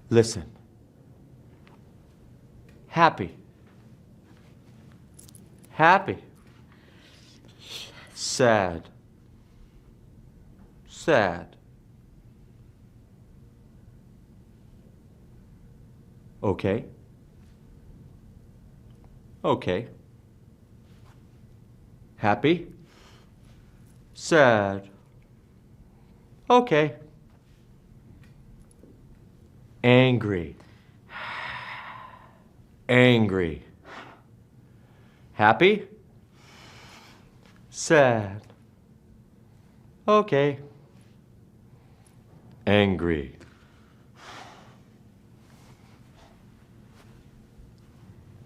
Listen. Happy. Happy. Sad. Sad. Okay. Okay. Happy. Sad. Okay. Angry. Angry. Happy. Sad. Okay. Angry.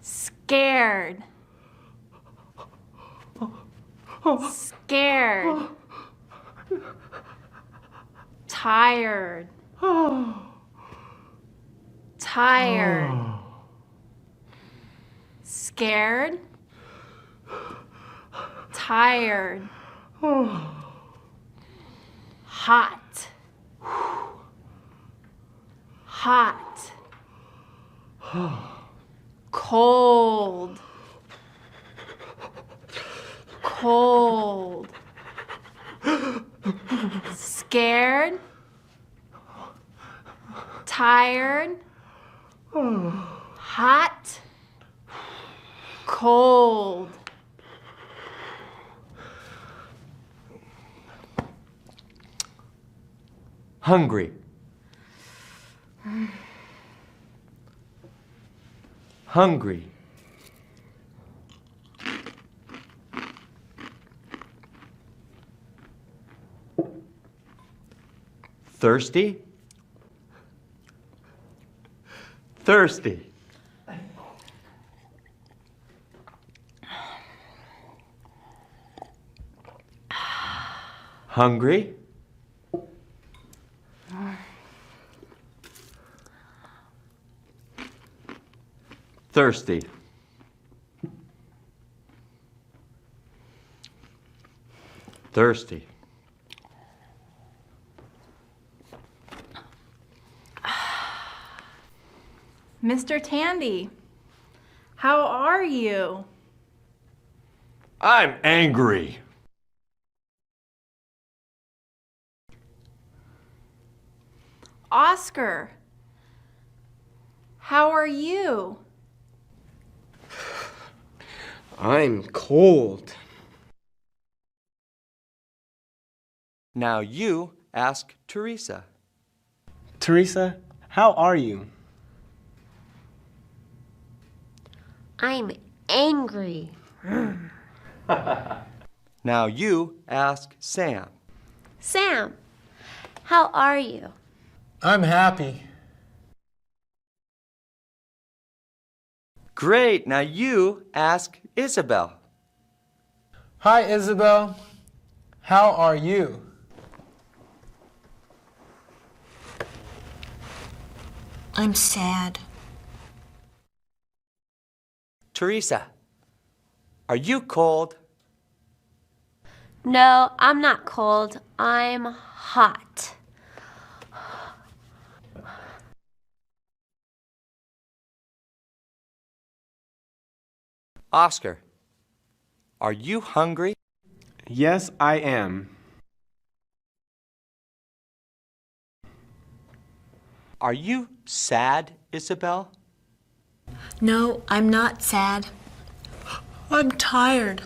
Scared. Scared. Tired. Tired. Scared. Tired. Hot. Hot. Cold. Cold. Scared. Tired. Hot. Cold. Hungry. Hungry. Thirsty. Thirsty. Hungry. Thirsty. Thirsty. Mr. Tandy, how are you? I'm angry. Oscar, how are you? I'm cold. Now you ask Teresa. Teresa, how are you? I'm angry. Now you ask Sam. Sam, how are you? I'm happy. Great. Now you ask Isabel. Hi, Isabel. How are you? I'm sad. Teresa, are you cold? No, I'm not cold. I'm hot. Oscar, are you hungry? Yes, I am. Are you sad, Isabel? No, I'm not sad. I'm tired.